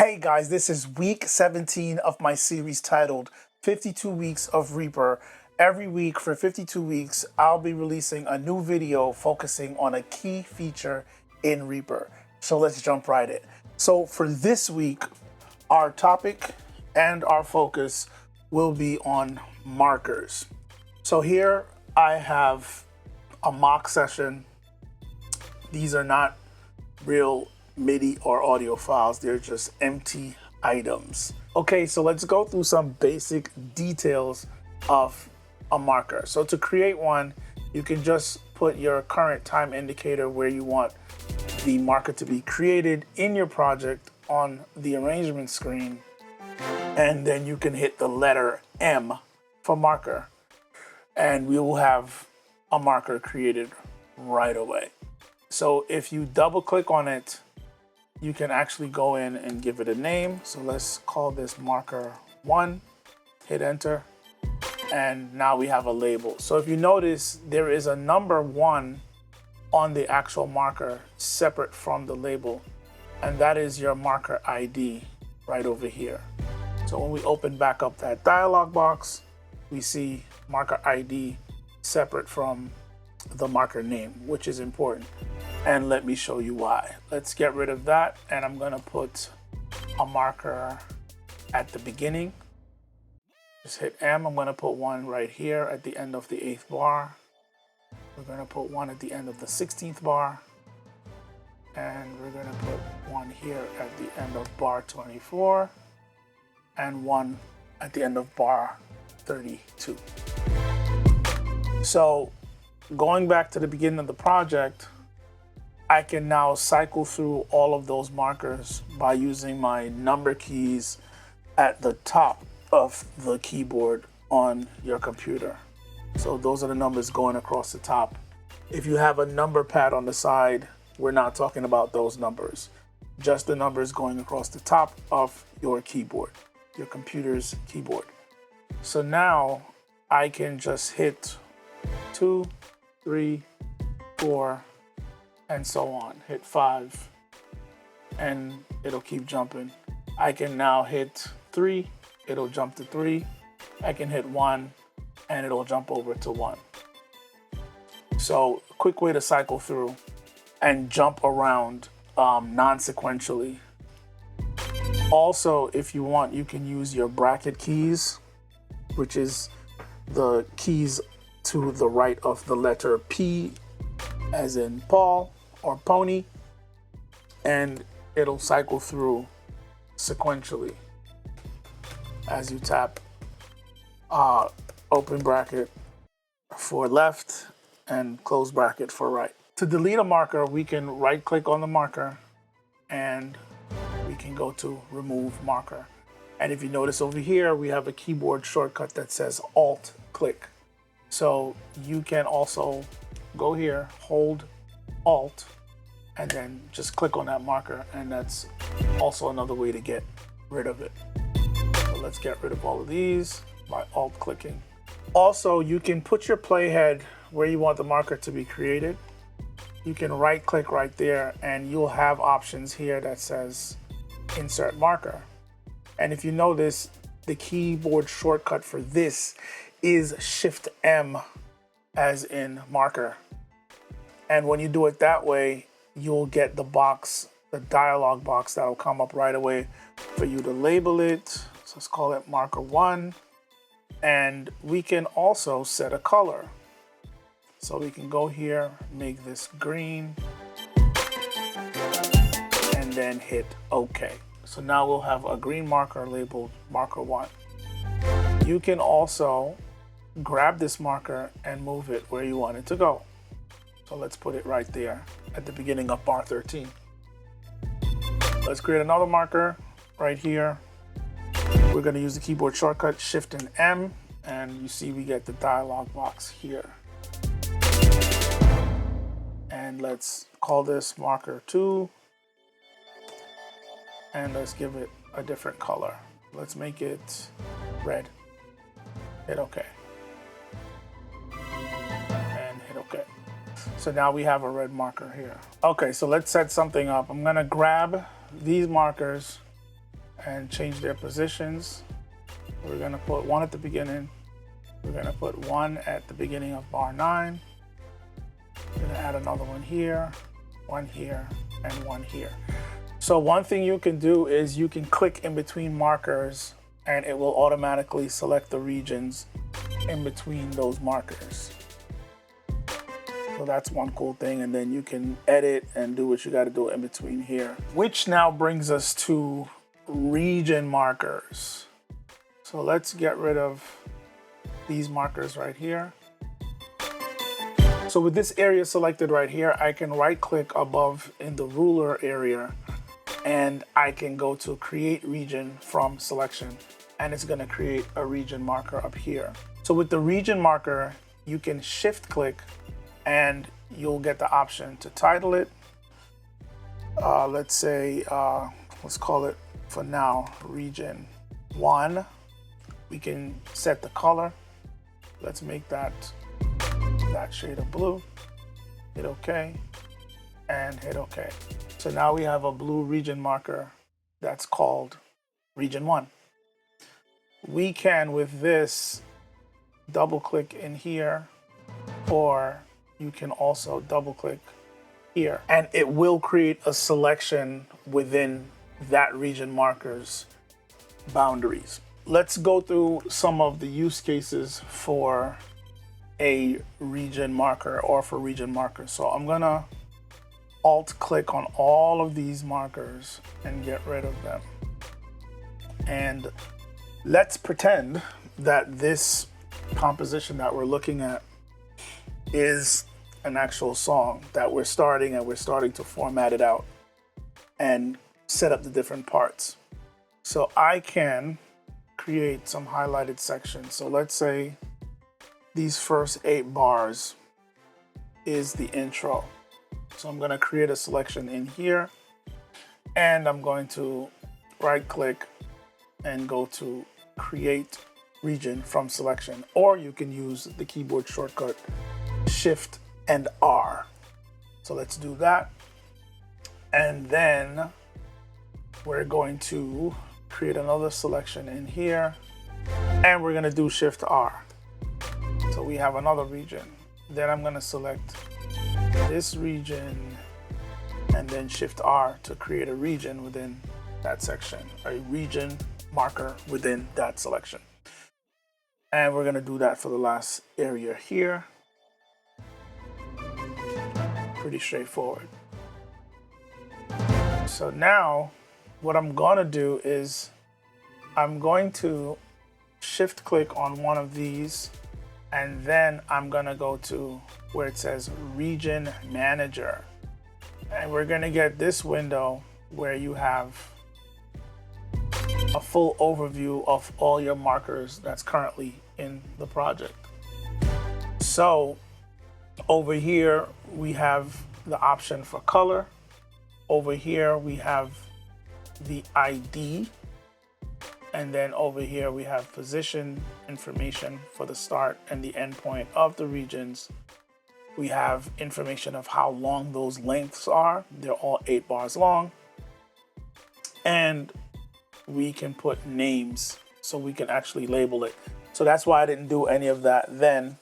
Hey guys, this is week 17 of my series titled 52 Weeks of Reaper. Every week for 52 weeks, I'll be releasing a new video focusing on a key feature in Reaper. So let's jump right in. So for this week, our topic and our focus will be on markers. So here I have a mock session. These are not real MIDI or audio files, they're just empty items. Okay, so let's go through some basic details of a marker. So to create one, you can just put your current time indicator where you want the marker to be created in your project on the arrangement screen, and then you can hit the letter M for marker, and we will have a marker created right away. So if you double click on it, you can actually go in and give it a name. So let's call this marker 1, hit enter, and now we have a label. So if you notice, there is a number 1 on the actual marker separate from the label, and that is your marker ID right over here. So when we open back up that dialog box, we see marker ID separate from the marker name, which is important. And let me show you why. Let's get rid of that, and I'm gonna put a marker at the beginning. Just hit M. I'm gonna put one right here at the end of the 8th bar. We're gonna put one at the end of the 16th bar, and we're gonna put one here at the end of bar 24, and one at the end of bar 32. So going back to the beginning of the project, I can now cycle through all of those markers by using my number keys at the top of the keyboard on your computer. So those are the numbers going across the top. If you have a number pad on the side, we're not talking about those numbers, just the numbers going across the top of your keyboard, your computer's keyboard. So now I can just hit 2, 3, 4, and so on. Hit 5, and it'll keep jumping. I can now hit 3, it'll jump to 3. I can hit 1, and it'll jump over to 1. So, a quick way to cycle through and jump around non-sequentially. Also, if you want, you can use your bracket keys, which is the keys to the right of the letter P, as in Paul or pony, and it'll cycle through sequentially as you tap open bracket for left and close bracket for right. To delete a marker, we can right click on the marker and we can go to remove marker. And if you notice over here, we have a keyboard shortcut that says Alt click. So you can also go here, hold Alt, and then just click on that marker, and that's also another way to get rid of it. So let's get rid of all of these by Alt clicking. Also, you can put your playhead where you want the marker to be created. You can right click right there, and you'll have options here that says insert marker. And if you notice, the keyboard shortcut for this is Shift M, as in marker. And when you do it that way, you'll get the box, the dialog box that'll come up right away for you to label it. So let's call it marker 1. And we can also set a color. So we can go here, make this green, and then hit OK. So now we'll have a green marker labeled marker 1. You can also grab this marker and move it where you want it to go. So let's put it right there at the beginning of bar 13. Let's create another marker right here. We're going to use the keyboard shortcut Shift and M, and you see we get the dialog box here. And let's call this marker 2, and let's give it a different color. Let's make it red. Hit OK. And hit OK. So now we have a red marker here. Okay, so let's set something up. I'm gonna grab these markers and change their positions. We're gonna put one at the beginning. We're gonna put one at the beginning of bar 9. We're gonna add another one here, and one here. So one thing you can do is you can click in between markers and it will automatically select the regions in between those markers. So that's one cool thing, and then you can edit and do what you got to do in between here. Which now brings us to region markers. So let's get rid of these markers right here. So with this area selected right here, I can right click above in the ruler area and I can go to create region from selection, and it's gonna create a region marker up here. So with the region marker, you can shift click and you'll get the option to title it. Let's say, let's call it for now, region 1. We can set the color. Let's make that shade of blue. Hit OK and hit OK. So now we have a blue region marker that's called region 1. We can, with this, double click in here, or you can also double click here, and it will create a selection within that region marker's boundaries. Let's go through some of the use cases for a region marker or for region markers. So I'm gonna alt click on all of these markers and get rid of them. And let's pretend that this composition that we're looking at is an actual song that we're starting to format it out and set up the different parts. So I can create some highlighted sections. So let's say these first 8 bars is the intro. So I'm going to create a selection in here, and I'm going to right click and go to create region from selection, or you can use the keyboard shortcut Shift and R. So let's do that. And then we're going to create another selection in here, and we're going to do Shift R. So we have another region. Then I'm going to select this region and then Shift R to create a region within that section, a region marker within that selection. And we're going to do that for the last area here. Pretty straightforward. So now what I'm going to do is I'm going to shift click on one of these, and then I'm going to go to where it says Region Manager. And we're going to get this window where you have a full overview of all your markers that's currently in the project. So over here, we have the option for color. Over here, we have the ID. And then over here, we have position information for the start and the end point of the regions. We have information of how long those lengths are. They're all 8 bars long. And we can put names so we can actually label it. So that's why I didn't do any of that then.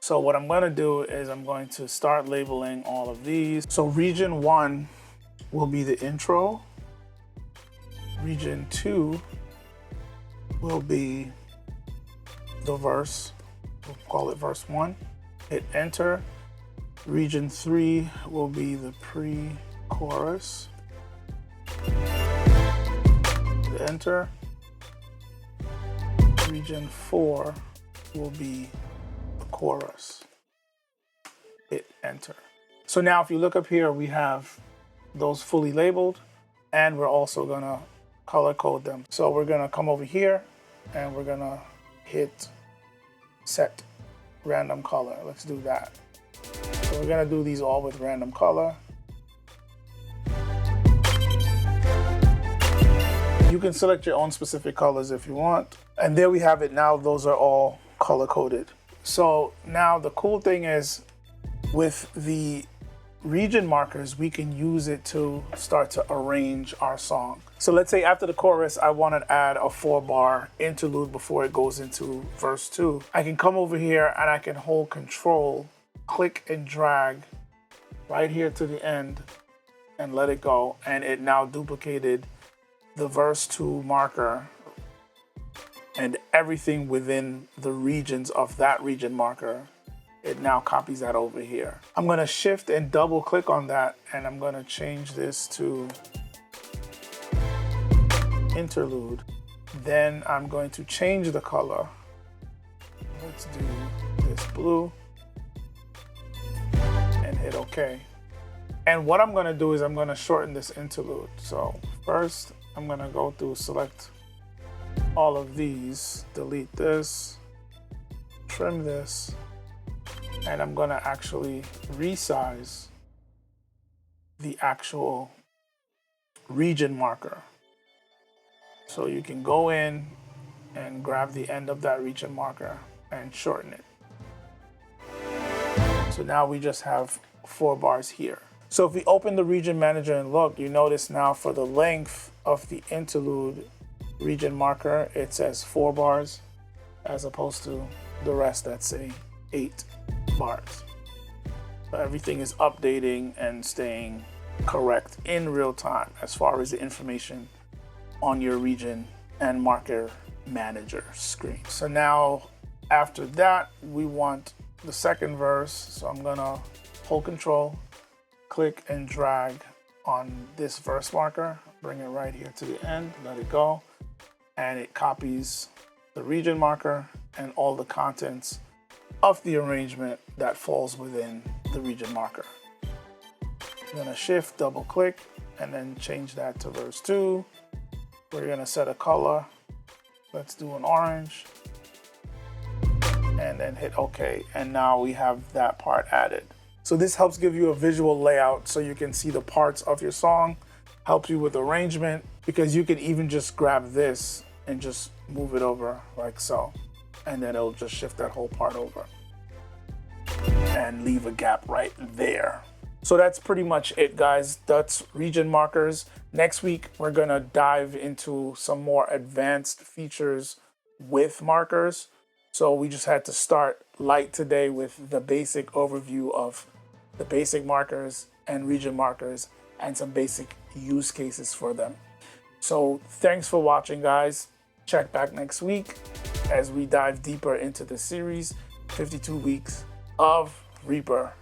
So what I'm going to do is I'm going to start labeling all of these. So region 1 will be the intro. Region 2 will be the verse. We'll call it verse 1. Hit enter. Region 3 will be the pre-chorus. Hit enter. Region 4 will be the chorus. Hit enter. So now if you look up here, we have those fully labeled, and we're also gonna color code them. So we're gonna come over here and we're gonna hit set random color. Let's do that. So we're gonna do these all with random color. You can select your own specific colors if you want. And there we have it. Now those are all color coded. So now the cool thing is with the region markers, we can use it to start to arrange our song. So let's say after the chorus, I want to add a 4-bar interlude before it goes into verse 2. I can come over here and I can hold Control, click and drag right here to the end and let it go. And it now duplicated the verse 2 marker and everything within the regions of that region marker. It now copies that over here. I'm gonna shift and double click on that, and I'm gonna change this to interlude. Then I'm going to change the color. Let's do this blue and hit OK. And what I'm gonna do is I'm gonna shorten this interlude. So first, I'm gonna go through, select all of these, delete this, trim this, and I'm gonna actually resize the actual region marker. So you can go in and grab the end of that region marker and shorten it. So now we just have 4 bars here. So if we open the region manager and look, you notice now for the length of the interlude region marker, it says 4 bars as opposed to the rest that say 8 bars. So everything is updating and staying correct in real time as far as the information on your region and marker manager screen. So now after that, we want the second verse. So I'm gonna hold Control, click and drag on this verse marker, bring it right here to the end, let it go, and it copies the region marker and all the contents of the arrangement that falls within the region marker. I'm gonna shift, double click, and then change that to verse 2. We're gonna set a color. Let's do an orange. And then hit OK. And now we have that part added. So this helps give you a visual layout so you can see the parts of your song, helps you with arrangement, because you can even just grab this and just move it over like so. And then it'll just shift that whole part over and leave a gap right there. So that's pretty much it, guys. That's region markers. Next week, we're gonna dive into some more advanced features with markers. So we just had to start light today with the basic overview of the basic markers and region markers and some basic use cases for them. So thanks for watching, guys. Check back next week as we dive deeper into the series, 52 weeks of Reaper.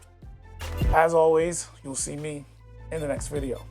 As always, you'll see me in the next video.